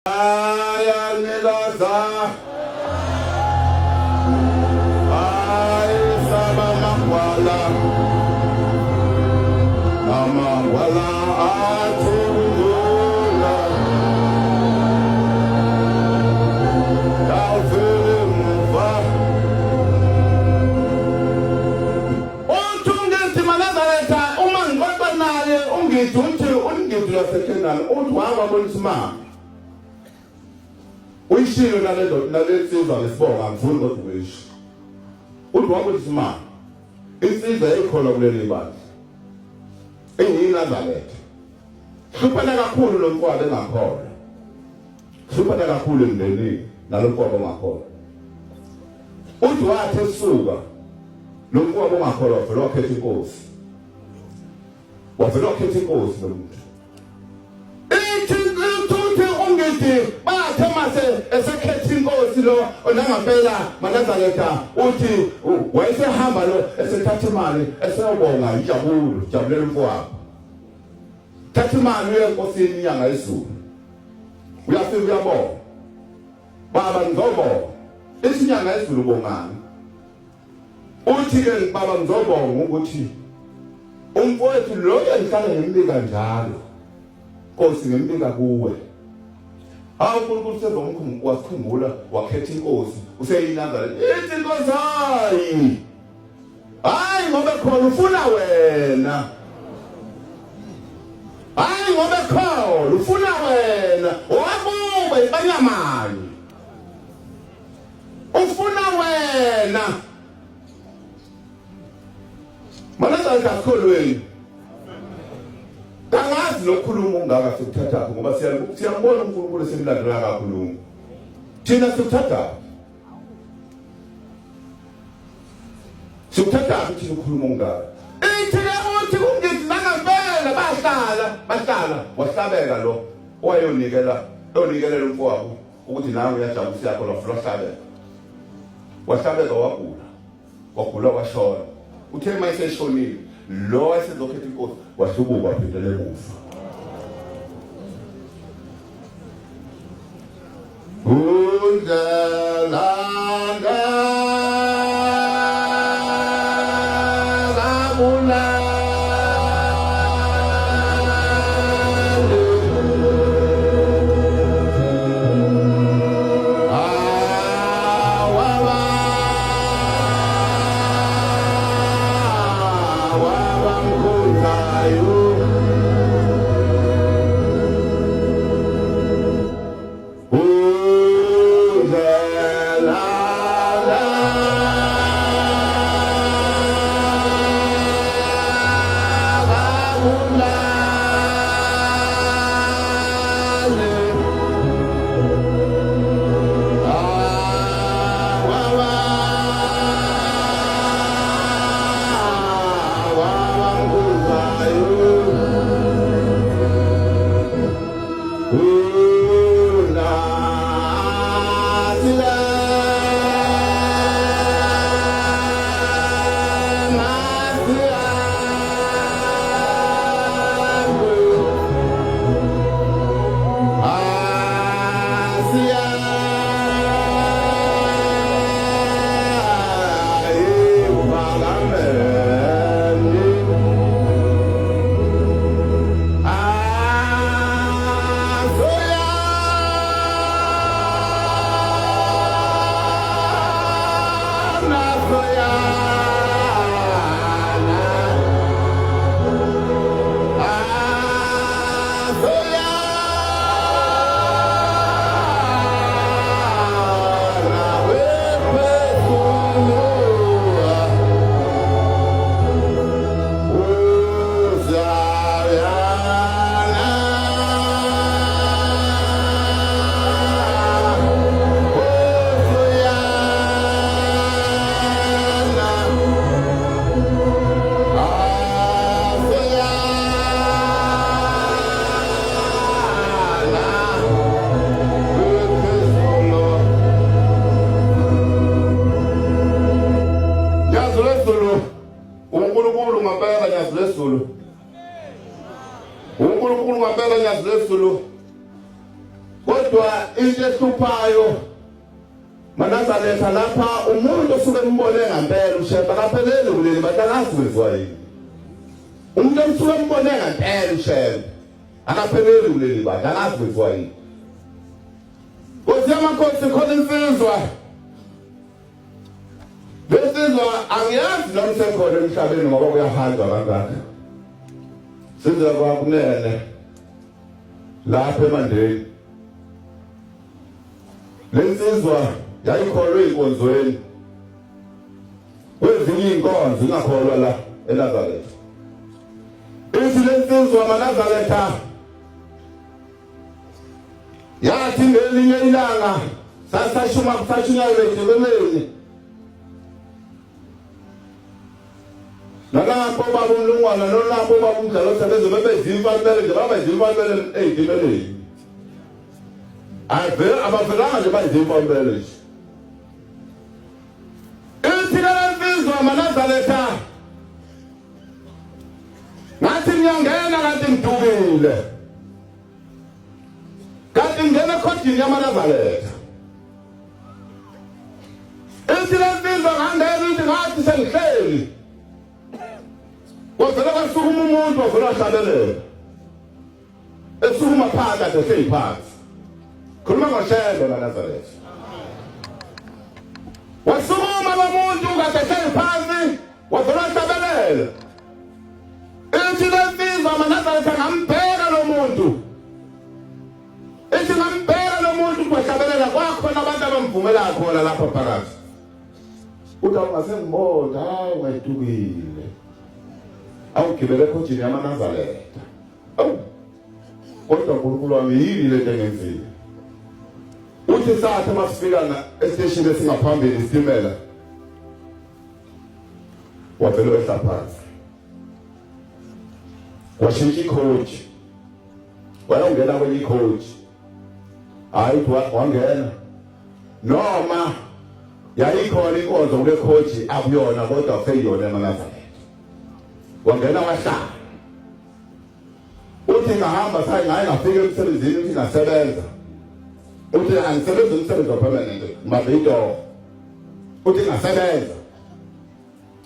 ayanilaza ayisaba magwala amagwala athula kawufile muva uthungethi manazaretha uma ngixoxa naye ungithi ungithi lasekhenani uthi wababonisa imali uyishilo nalesizwa lesibonga angifuni kodwa uyisho uthi wabonisa imali insizwa ekhona kuleli bandla engiyinazaletha hluphana kakhulu lo mfowabo engakhona hluphana kakhulu emndenini nalo mfowabo ongakhona uthi wathi esuka lo mfowabo ongakhona wavela wakhetha inkosi lo muntu bathe mase esekhetha inkosi lo onangapela manazaletha uthi wayesehamba lo esethatha imali eseyobonga jabulela umfowabo thatha imali yenkosini inyanga yezulu uyafika uyabonga baba ngizobonga isinyanga yezulu bongani uthi ke baba ngizobonga ukuthi umfowethu lo engihlala ngembika njalo Nkosi ngempinga kuwe uNkulunkulu sezomkhumbulo wasikhumbula wakhetha inkosi useyinazareth ithi inkosi hayi ngoba khona ufuna wena hayi ngoba khona ufuna wena wabuba ibanyamani ufuna wena manazaletha akholweni kangazi lokhuluma ungaka sikuthatha ngoba siyambona uNkulunkulu esimlandela kakhulu thina sikuthatha thina ukhuluma ungaka thina uthi ungithi nangempela bahlala wahlabeka lo owayonikela umfowabo ukuthi nawe uyajabulisa yakho wahlabeka wagula washona uthe mayiseshonile lo wasezokhetha inkosi wahlubuka waphindele emuva undlalanga labula la into ehluphayo Manazaretha lapha umuntu osuke embone ngempela uShembe akapheleli kuleli bantu akazi kwenziwa yini. Umuntu osuke embone ngempela uShembe akapheleli kuleli bantu akazi kwenziwa yini. Kosi yamakhosi khona insizwa. Lesizwa angiyazi noma sekhona emhlabeni ngoba kuyahanjwa kangaka. Sizwa kwakunene lapha eMandeni. Lesizwa yayikholwe inkonzweni. Kwezinye inkonzo ingakholwa la eNazaretha. Ithi lesizwa maNazaretha yathi ngelinye ilanga sasashuma kusashunyaywe eJerusalema. Nalapho baba umlungwana nolapho baba umdlalo sebenze bebezimfa impela nje babezimfa impela ezimeleni. Abavelanga nje bayizimfa impela nje. Ithi lesizwa maNazaretha ngathi ngiyangena kanti ngidukile. Kanti ngene ekhotini yamaNazaretha. Ithi lesizwa ngangena ithi ngathi sengihleli. Wavela kwasukuma umuntu wavela wahlabelela. Esukuma phansi ade seyiphansi. Khuluma ngoShembe maNazaretha. Wasukuma umuntu kade seyiphansi wavela wahlabelela. Ithi lesizwa maNazaretha ngambheka lo muntu. Ithi ngambheka lo muntu wahlabelela kwakhona abantu abamvumela khona lapha phakathi. Uthi awungasengibona hayi ungayidukile. Awugibele ekhotini yamaNazaretha. Kodwa uNkulunkulu wami yini le nto engenzile? Uthi sathi masifika esiteshini esingaphambili isitimela. Wavele wehla phansi. Washintsha ikhoji. Wayongena kwenye ikhoji. Hayi wangena. Noma yayikhona inkonzo kule khoji akuyona kodwa seyiyona yamaNazaretha. Wangena wahlala. Uthi ngahamba sayi ngaye ngafika emsebenzini uthi ngasebenza. Uthi angisebenza umsebenzi permanent mabito. Uthi ngasebenza.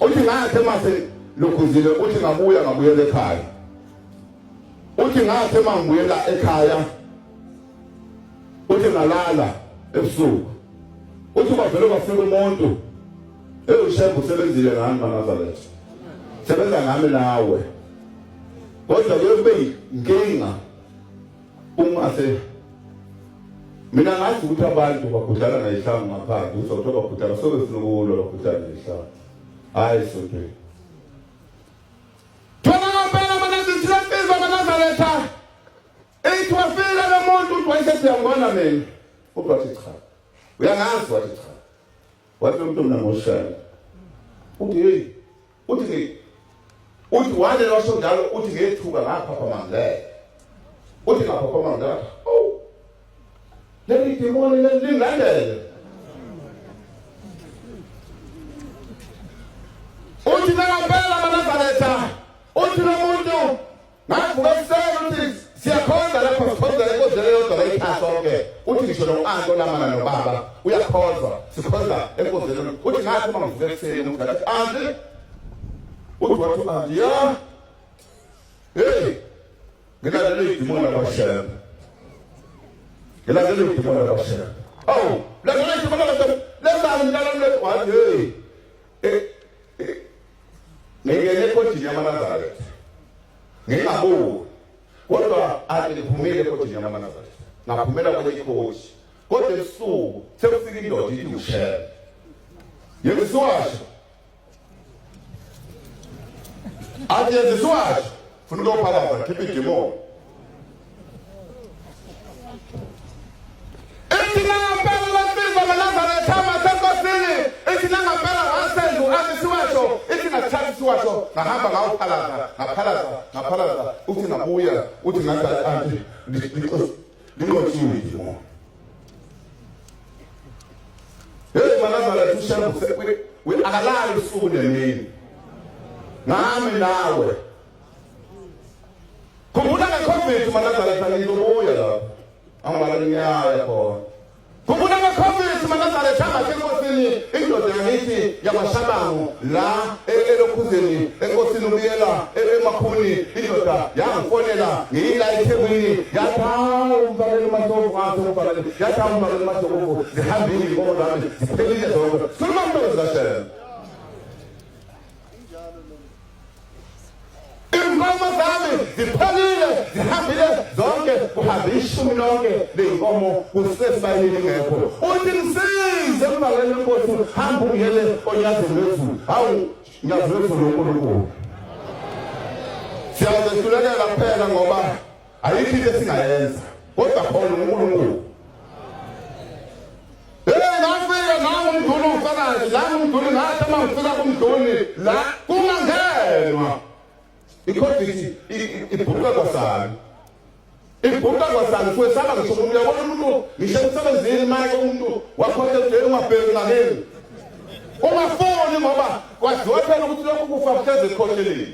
Uthi ngathi mase lokhuzile uthi ngabuyela ekhaya. Uthi ngathi mangibuyela ekhaya. Uthi ngalala ebusuku. Uthi bavele bafika umuntu. UShembe usebenzile ngani maNazaretha. Sebenza ngami nawe. Kodwa kube inkinga umase mina ngathi ukuthi abantu bakudala ngayihlangu ngaphandle uzothoba bakudala sobe sinokulo bakudala ngayihlangu. Hayi sonke. Thona ngempela maNazaretha maNazaretha. Ethi wafika lo muntu wayesethi uyangibona mina. Ubathi cha. Uyangazi wathi cha. Wathi umuntu mina ngoShembe. Uthi hey. Uthi wale washo njalo uthi ngethuka ngapha mangele. Uthi ngapha mangele. Oh. Leli demoni lingandele. Uthi ngempela maNazaretha. Uthi lo muntu ngavuka ekuseni uthi siyakhonza lapha sikhonza enkonzweni yodwa layikhasonke. Uthi ngisho noanto lamana nobaba uyakhonza sikhonza enkonzweni. Uthi ngathi mangivuka ekuseni ngathi anti uthi wathi ya hey ngilalele idimoni labaShembe. Ngilalele idimoni labaShembe. Oh lalela idimoni labaShembe. Lenza ngilalele wathi hey ngeke ekhotini yamaNazaretha. Ngingabuki. Kodwa athi ngiphumile ekhotini yamaNazaretha. Ngaphumela kwenye ikhoji. Kodwa esuku sekufika indoda ithi uShembe. Yengisiwasho. Athi yenziswayo funa ukuphalaza khipha idemoni. Ethi ngempela lesizwa maNazaretha masenkosini. Ethi ngempela wasendu akisiwasho. Ethi ngathatha isiwasho ngahamba ngaphalaza uthi ngabuya uthi ngathi anti lingotshiwe idemoni. Hey maNazaretha uShembe akalali usuku nemini. Ngami nawe. Khumbula ngeCovid maNazaretha ngizobuya lapha. angibala ngiyaya khona kubuka ngeCovid makazaletha ngathi enkosini indoda yakithi yamashabangu la elokhuzeni enkosini ubuyela emakhuni indoda yangifonela ngiyila eThekwini yathi umvalele masofu ngathi umvalele yathi umvalele masofu zihambile inkomo zami ziphelile zonke suluma mntozi kaShela inkomo zami ziphelile zihambile zonke kuhambe ishumi lonke leyinkomo kusesibayini ngekho uthi ngisize umvalele inkosi hamba ungele onyazeni wezulu hawu nyazi wezulu uNkulunkulu siyazehlulekela kuphela ngoba ayikho into esingayenza kodwa khona uNkulunkulu ngafika nawe umduli ufakazi la umduli ngathi uma ngifika kumduli la kungangenwa iCovid ibhuqa kwasani ibhuqa kwasani kwesaba ngisho uyabona umuntu ngisho emsebenzini manje umuntu wakhotha edeni ungabheki ngakeni ungafoni ngoba kwaziwa phela ukuthi lokhu kufa kuhleze ekhotheleni